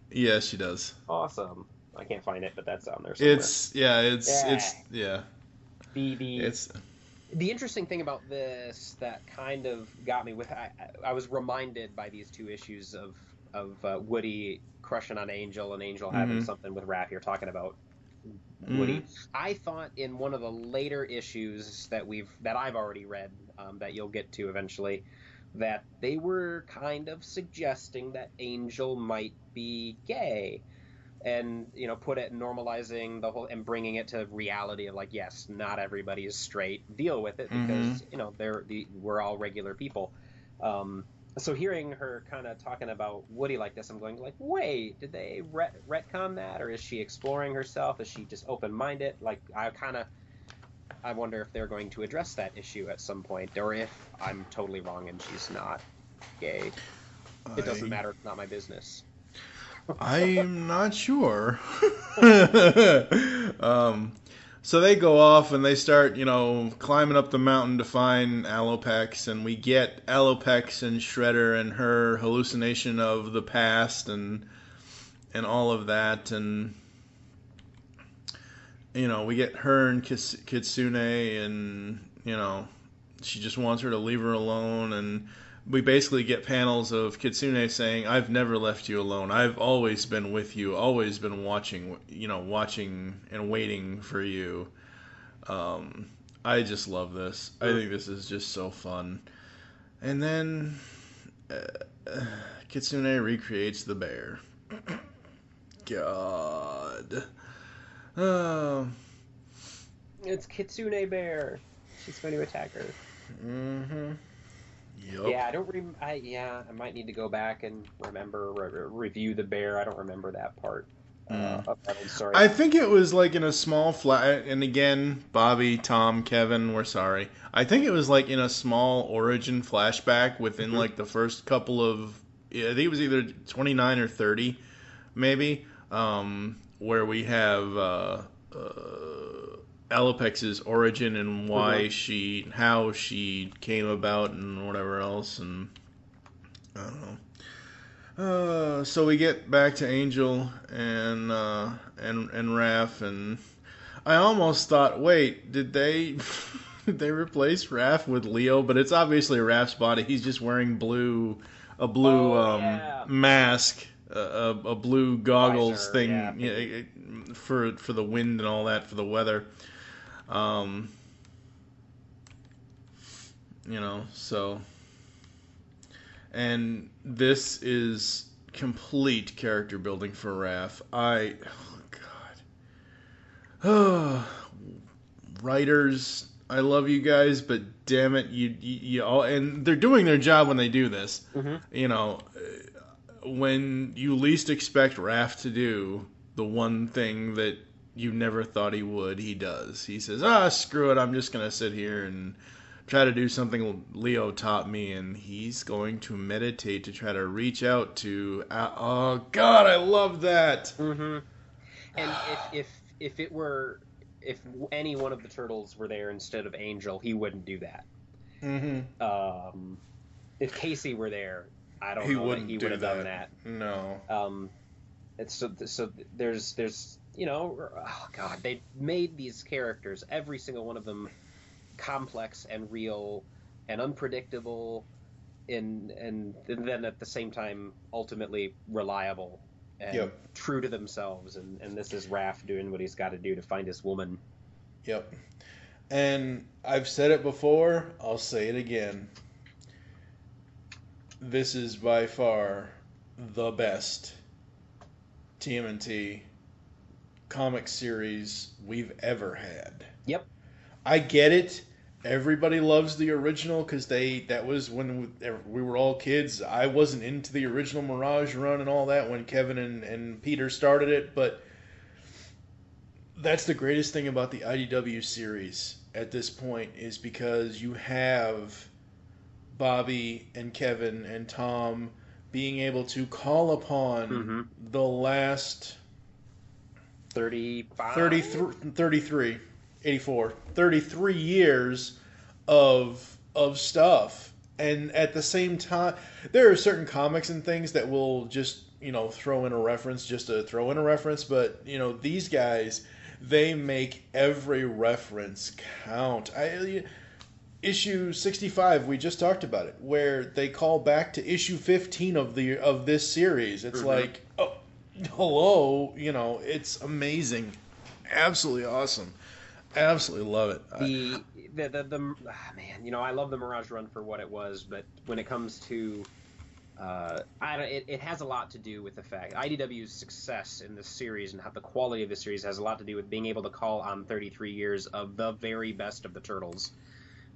Yes, she does. Awesome. I can't find it, but that's on there somewhere. The interesting thing about this that kind of got me with, I was reminded by these 2 issues of Woody crushing on Angel and Angel having something with Raph here talking about Woody. I thought in one of the later issues that I've already read, that you'll get to eventually, that they were kind of suggesting that Angel might be gay. And put it normalizing the whole and bringing it to reality of like, yes, not everybody is straight. Deal with it because we're all regular people. So hearing her kind of talking about Woody like this, I'm going like, wait, did they retcon that, or is she exploring herself? Is she just open-minded? Like, I wonder if they're going to address that issue at some point, or if I'm totally wrong and she's not gay. It doesn't matter. It's not my business. I'm not sure. So they go off and they start, climbing up the mountain to find Alopex, and we get Alopex and Shredder and her hallucination of the past and all of that, and we get her and Kitsune, and she just wants her to leave her alone, and we basically get panels of Kitsune saying, "I've never left you alone. I've always been with you, always been watching and waiting for you." I just love this. I think this is just so fun. And then Kitsune recreates the bear. God. It's Kitsune Bear. She's going to attack her. Mm-hmm. Yep. Yeah, I might need to go back and review the bear. I don't remember that part. Of that one, sorry. I think it was like in a small flat, and again, Bobby, Tom, Kevin, we're sorry. I think it was like in a small origin flashback within like the first couple of, I think it was either 29 or 30, maybe, where we have Alopex's origin and how she came about and whatever else, and I don't know. So we get back to Angel and Raph, and I almost thought, wait, did they replace Raph with Leo? But it's obviously Raph's body. He's just wearing a blue mask, a blue goggles thing for the wind and all that, for the weather. So. And this is complete character building for Raph. Writers, I love you guys, but damn it, you all, and they're doing their job when they do this. When you least expect Raph to do the one thing that you never thought he would, he does. He says, screw it, I'm just going to sit here and try to do something Leo taught me, and he's going to meditate to try to reach out to. Oh God, I love that. Mm-hmm. And if any one of the turtles were there instead of Angel, he wouldn't do that. Mm-hmm. If Casey were there, I don't know that he would have done that. No. So there's oh God, they made these characters, every single one of them, complex and real and unpredictable, and then at the same time ultimately reliable and true to themselves, and this is Raph doing what he's got to do to find his woman. Yep. And I've said it before, I'll say it again. This is by far the best TMNT comic series we've ever had. Yep. I get it. Everybody loves the original because that was when we were all kids. I wasn't into the original Mirage run and all that when Kevin and Peter started it, but that's the greatest thing about the IDW series at this point, is because you have Bobby and Kevin and Tom being able to call upon the last 33 years of stuff. And at the same time, there are certain comics and things that will just, throw in a reference just to throw in a reference. But, these guys, they make every reference count. Issue 65, we just talked about it, where they call back to issue 15 of this series. It's like, oh, hello, it's amazing. Absolutely awesome. Absolutely love it. Man, I love the Mirage run for what it was, but when it comes to it has a lot to do with the fact IDW's success in this series and how the quality of the series has a lot to do with being able to call on 33 years of the very best of the Turtles.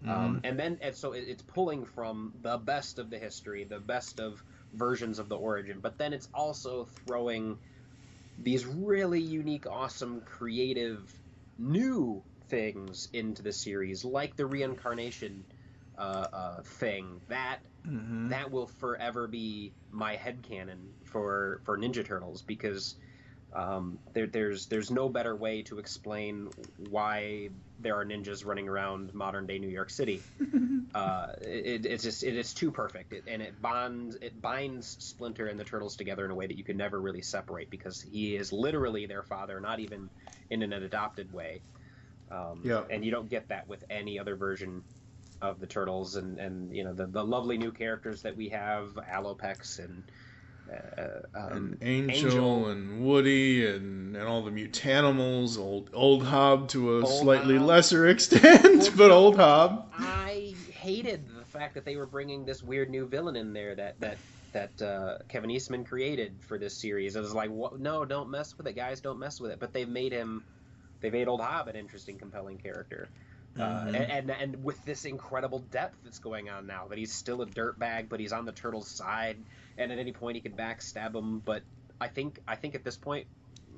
So it's pulling from the best of the history, the best of versions of the origin, but then it's also throwing these really unique, awesome, creative, new things into the series, like the reincarnation thing. That will forever be my headcanon for Ninja Turtles, because there's no better way to explain why there are ninjas running around modern day New York City. It is too perfect, it binds Splinter and the Turtles together in a way that you could never really separate, because he is literally their father, not even in an adopted way. And you don't get that with any other version of the Turtles, and you know the lovely new characters that we have, Alopex and Angel and Woody and all the mutanimals, old Hob to a slightly lesser extent, but old Hob. I hated the fact that they were bringing this weird new villain in there that Kevin Eastman created for this series. It was like, what? No, don't mess with it, guys, don't mess with it. But they made old Hob an interesting, compelling character. And with this incredible depth that's going on now, that he's still a dirtbag, but he's on the Turtles' side, and at any point he can backstab him. But I think at this point,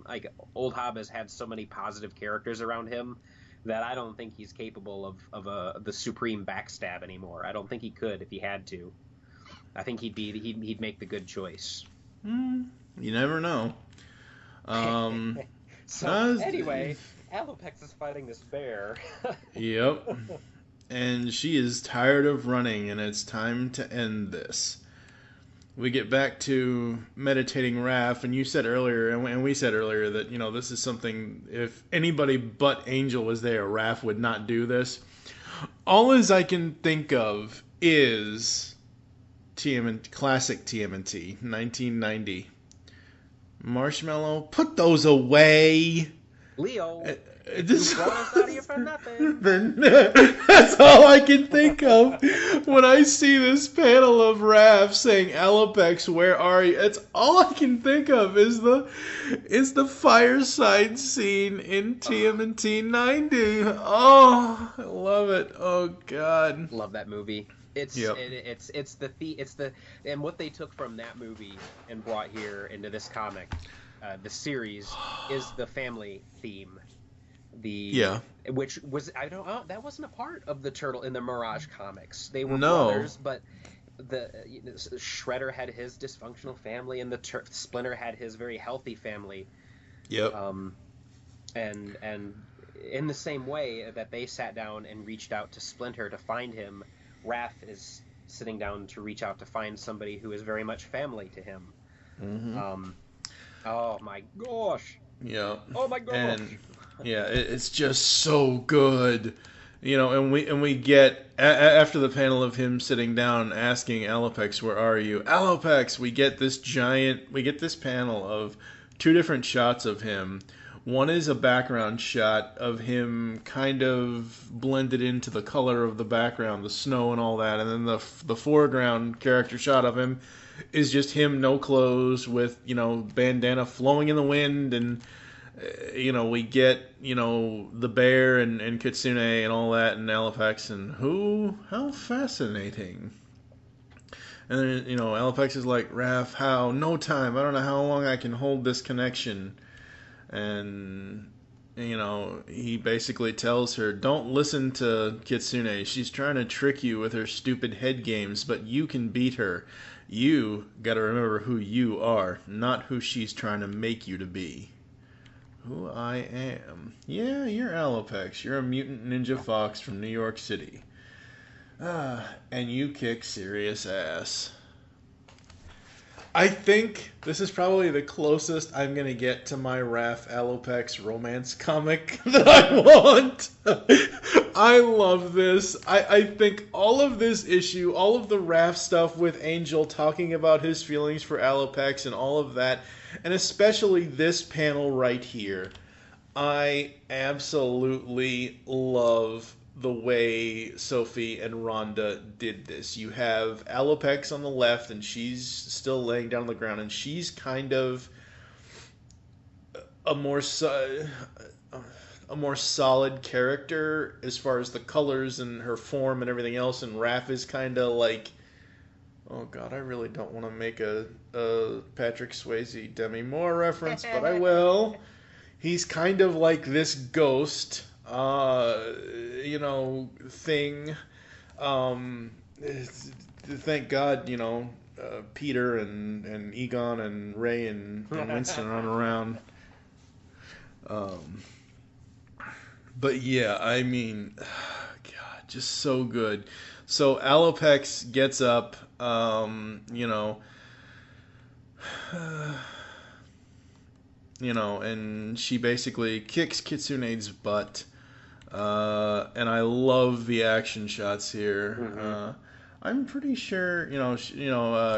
like, old Hob has had so many positive characters around him that I don't think he's capable of the supreme backstab anymore. I don't think he could if he had to. I think he'd make the good choice. You never know. Anyway, Alopex is fighting this bear. Yep. And she is tired of running, and it's time to end this. We get back to meditating Raph, and you said earlier, and we said earlier, that, you know, this is something, if anybody but Angel was there, Raph would not do this. All as I can think of is classic TMNT, 1990. Marshmallow, put those away. Leo, This, brought us out here for nothing. That's all I can think of when I see this panel of Raph saying, "Alopex, where are you?" It's all I can think of is the fireside scene in TMNT 90. Oh, I love it. Oh God, Love that movie. It's and what they took from that movie and brought here into this comic, the series, is the family theme. Which was that wasn't a part of the Turtle in the Mirage comics. They were brothers, but Shredder had his dysfunctional family, and the Splinter had his very healthy family. Yep. And in the same way that they sat down and reached out to Splinter to find him, Raph is sitting down to reach out to find somebody who is very much family to him. Mm-hmm. Oh my gosh. Yeah. Oh my gosh. And yeah, it's just so good, you know. And we get after the panel of him sitting down asking Alopex, "Where are you, Alopex?" We get this panel of two different shots of him. One is a background shot of him kind of blended into the color of the background, the snow and all that, and then the foreground character shot of him is just him, no clothes, with, you know, bandana flowing in the wind, and you know, we get, you know, the bear and Kitsune and all that, and Alopex, and how fascinating. And then, you know, Alopex is like, "Raph, how? No time. I don't know how long I can hold this connection." And, you know, he basically tells her, "Don't listen to Kitsune. She's trying to trick you with her stupid head games, but you can beat her. You gotta remember who you are, not who she's trying to make you to be." Who I am. Yeah, you're Alopex. You're a mutant ninja fox from New York City. And you kick serious ass. I think this is probably the closest I'm going to get to my Raph Alopex romance comic that I want. I love this. I think all of this issue, all of the Raph stuff with Angel talking about his feelings for Alopex and all of that, and especially this panel right here, I absolutely love the way Sophie and Rhonda did this. You have Alopex on the left, and she's still laying down on the ground, and she's kind of a more solid character as far as the colors and her form and everything else, and Raph is kind of like, oh God, I really don't want to make a Patrick Swayze Demi Moore reference, but I will. He's kind of like this ghost, you know, thing. Thank God, you know, Peter and Egon and Ray and Winston aren't around. But yeah, I mean, God, just so good. So Alopex gets up, you know, and she basically kicks Kitsune's butt. And I love the action shots here. Mm-hmm. I'm pretty sure,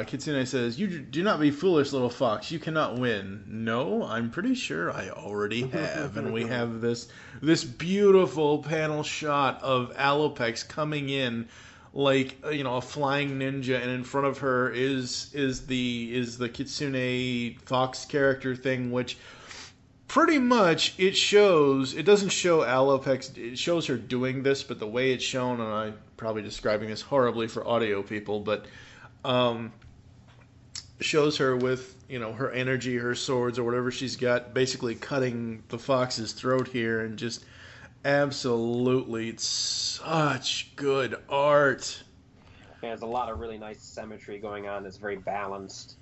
Kitsune says, "You do not be foolish, little fox. You cannot win." No, I'm pretty sure I already have. And we have this beautiful panel shot of Alopex coming in like, a flying ninja, and in front of her is the Kitsune fox character thing, which pretty much it doesn't show Alopex, it shows her doing this, but the way it's shown, and I'm probably describing this horribly for audio people, but shows her with, her energy, her swords, or whatever she's got, basically cutting the fox's throat here, and just absolutely, it's such good art. There's a lot of really nice symmetry going on. It's very balanced.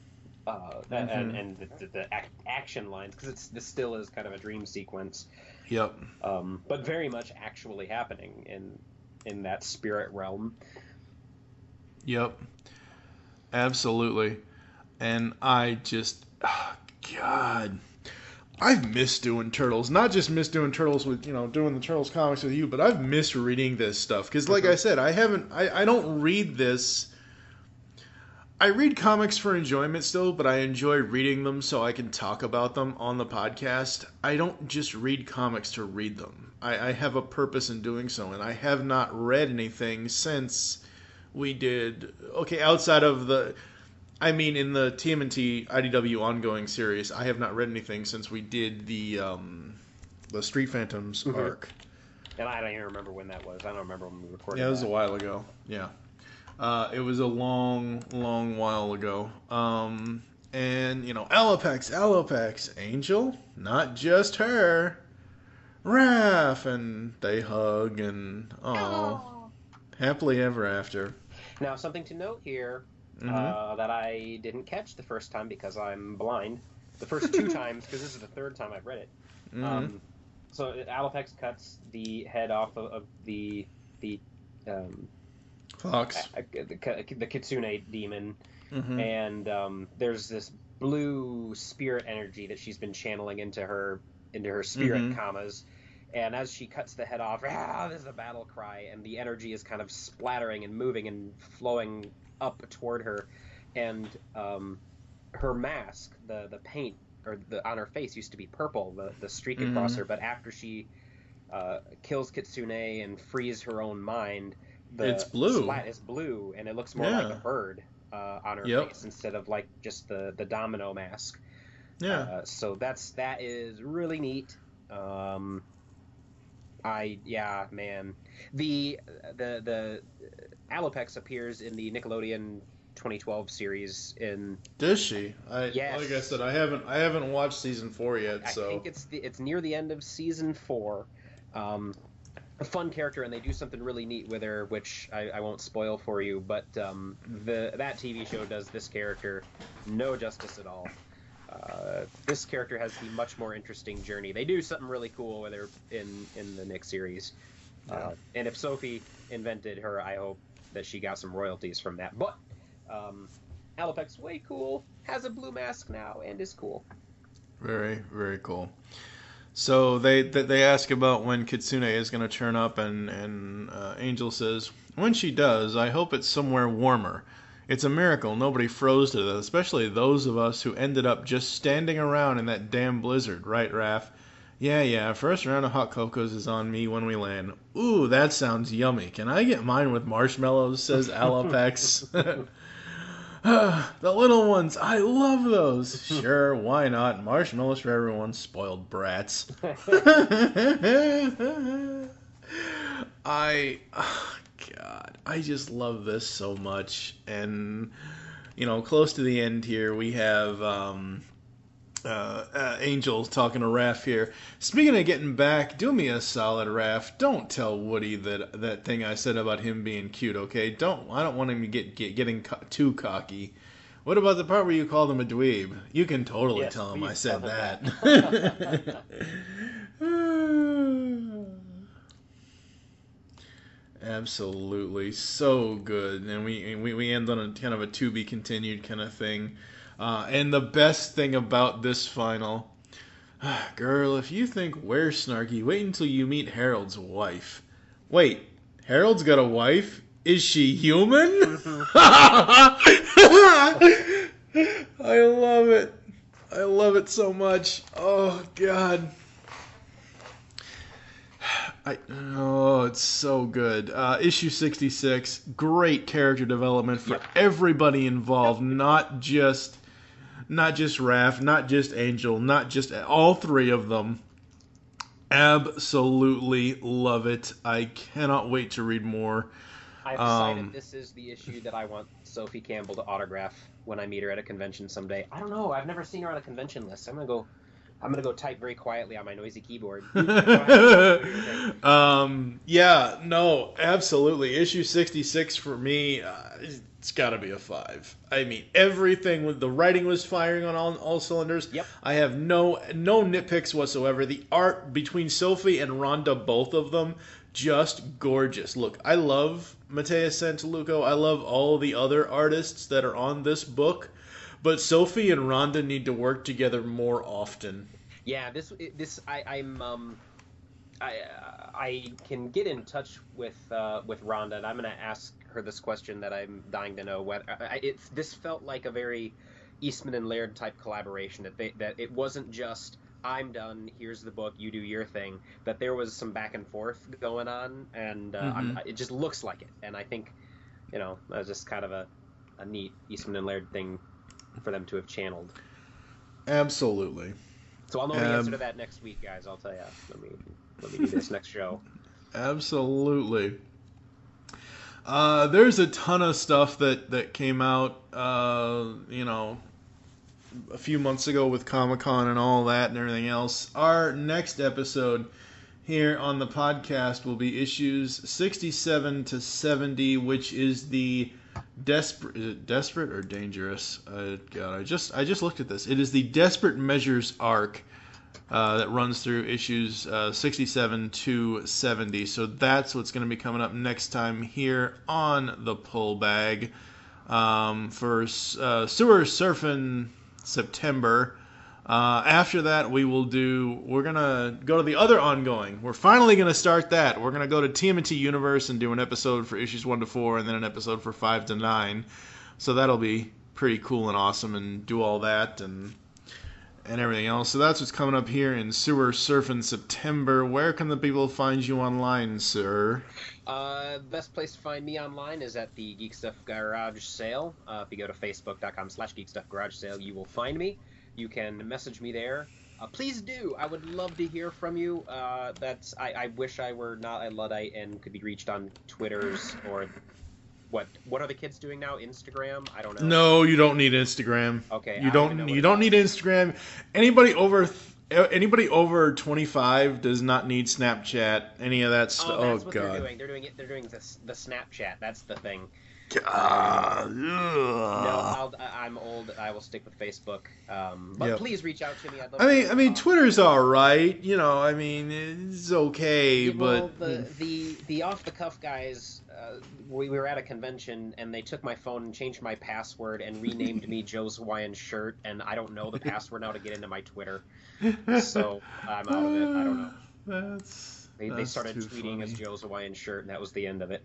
And the action lines, because this still is kind of a dream sequence. Yep. But very much actually happening in that spirit realm. Yep. Absolutely. And I just, God, I've missed doing Turtles. Not just missed doing Turtles with, doing the Turtles comics with you, but I've missed reading this stuff. Because like I said, I don't read this. I read comics for enjoyment still, but I enjoy reading them so I can talk about them on the podcast. I don't just read comics to read them. I have a purpose in doing so, and I have not read anything since we did... Okay, outside of in the TMNT IDW ongoing series, I have not read anything since we did the Street Phantoms arc. And I don't even remember when that was. I don't remember when we recorded Yeah, it was a while ago. Yeah. It was a long, long while ago. And, Alopex, Angel, not just her, Raph, and they hug, and, happily ever after. Now, something to note here that I didn't catch the first time because I'm blind. The first two times, because this is the third time I've read it. So Alopex cuts the head off of the Fox. The Kitsune demon, and there's this blue spirit energy that she's been channeling into her spirit commas, and as she cuts the head off, there's a battle cry, and the energy is kind of splattering and moving and flowing up toward her, and her mask, the paint on her face used to be purple, the streak across her, but after she kills Kitsune and frees her own mind, it's blue. Slat is blue, and it looks more like a bird on her face instead of like just the domino mask. Yeah. So that is really neat. Man. The Alopex appears in the Nickelodeon 2012 series in. Does she? Yes. Like I said, I haven't watched season 4 yet. So I think it's near the end of season 4. A fun character, and they do something really neat with her, which I won't spoil for you, but that TV show does this character no justice at all. This character has the much more interesting journey. They do something really cool with her in the Nick series. And if Sophie invented her, I hope that she got some royalties from that. But Alopex, way cool, has a blue mask now, and is cool. Very, very cool. So they ask about when Kitsune is going to turn up, and Angel says, "When she does, I hope it's somewhere warmer. It's a miracle nobody froze to death, especially those of us who ended up just standing around in that damn blizzard, right, Raph? Yeah, first round of hot cocos is on me when we land. Ooh, that sounds yummy. Can I get mine with marshmallows?" says Alopex. The little ones, I love those. Sure, why not? Marshmallows for everyone, spoiled brats. God, I just love this so much. And, close to the end here, we have Angel talking to Raph here. "Speaking of getting back, do me a solid, Raph. Don't tell Woody that thing I said about him being cute, okay? I don't want him to getting too cocky. What about the part where you called him a dweeb? You can totally tell him I said that." Absolutely, so good. And we end on a kind of a to be continued kind of thing. And the best thing about this final, Girl, if you think we're snarky, wait until you meet Harold's wife. Wait, Harold's got a wife? Is she human? I love it. I love it so much. Oh, God. It's so good. Issue 66, great character development for everybody involved, not just Raph, not just Angel, not just all three of them. Absolutely love it. I cannot wait to read more. I've decided this is the issue that I want Sophie Campbell to autograph when I meet her at a convention someday. I don't know. I've never seen her on a convention list. I'm gonna go type very quietly on my noisy keyboard. Yeah, no, absolutely. Issue 66 for me, it's got to be a 5. I mean, everything with the writing was firing on all cylinders. Yep. I have no nitpicks whatsoever. The art between Sophie and Rhonda, both of them, just gorgeous. Look, I love Mateus Santaluco. I love all the other artists that are on this book. But Sophie and Rhonda need to work together more often. Yeah, I can get in touch with Rhonda, and I'm going to ask her this question that I'm dying to know. This felt like a very Eastman and Laird type collaboration. That it wasn't just I'm done, here's the book, you do your thing. That there was some back and forth going on, and it just looks like it. And I think, that's just kind of a neat Eastman and Laird thing for them to have channeled. Absolutely. So I'll know the answer to that next week, guys. I'll tell you. Let me do this next show. Absolutely. There's a ton of stuff that came out, a few months ago with Comic-Con and all that and everything else. Our next episode here on the podcast will be issues 67 to 70, which is the Desperate or Dangerous? God, I just looked at this. It is the Desperate Measures arc that runs through issues 67 to 70. So that's what's going to be coming up next time here on the Pull Bag for Sewer Surfin September. After that, we're going to go to the other ongoing. We're finally going to start that. We're going to go to TMNT Universe and do an episode for issues 1 to 4 and then an episode for 5 to 9. So that'll be pretty cool and awesome and do all that and everything else. So that's what's coming up here in Sewer Surfin September. Where can the people find you online, sir? Best place to find me online is at the GEEK-STUFF Garage Sale. If you go to facebook.com/GEEK-STUFF Garage Sale, you will find me. You can message me there. Please do. I would love to hear from you. I wish I were not a Luddite and could be reached on Twitters or what are the kids doing now? Instagram? I don't know. No, you don't need Instagram. Okay. You don't need Instagram. Anybody over 25 does not need Snapchat. Any of that stuff. Oh, that's what God. They're doing. They're doing the Snapchat. That's the thing. No, I'm old. I will stick with Facebook. But please reach out to me. I mean, Twitter's all right. It's okay. But the off the cuff guys, we were at a convention and they took my phone and changed my password and renamed me Joe's Hawaiian Shirt, and I don't know the password now to get into my Twitter. So I'm out of it. I don't know. They started tweeting as Joe's Hawaiian Shirt, and that was the end of it.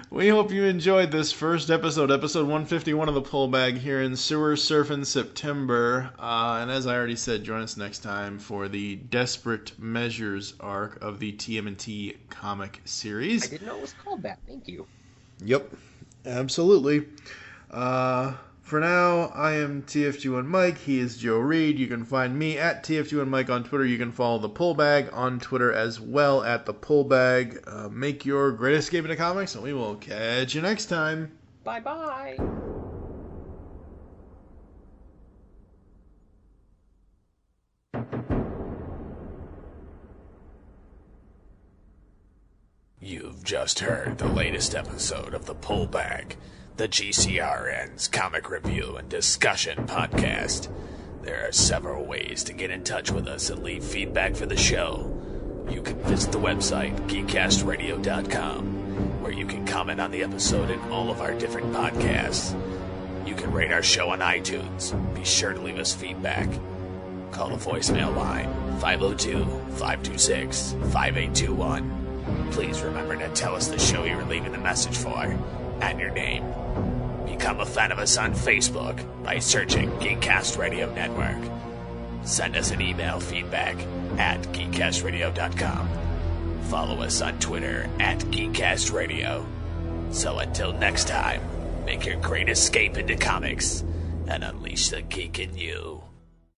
We hope you enjoyed this first episode 151 of the Pull Bag here in Sewer Surfin September. And as I already said, join us next time for the Desperate Measures arc of the TMNT comic series. I didn't know it was called that. Thank you. Yep, absolutely. For now, I am TF21 Mike. He is Joe Reed. You can find me at TF21 Mike on Twitter. You can follow the Pull Bag on Twitter as well at the Pull Bag. Make your great escape into comics, and we will catch you next time. Bye-bye. You've just heard the latest episode of the Pull Bag, the GCRN's comic review and discussion podcast. There are several ways to get in touch with us and leave feedback for the show. You can visit the website, geekcastradio.com, where you can comment on the episode and all of our different podcasts. You can rate our show on iTunes. Be sure to leave us feedback. Call the voicemail line 502-526-5821. Please remember to tell us the show you were leaving the message for and your name. Become a fan of us on Facebook by searching GeekCast Radio Network. Send us an email feedback at geekcastradio.com. Follow us on Twitter at GeekCast Radio. So until next time, make your great escape into comics and unleash the geek in you.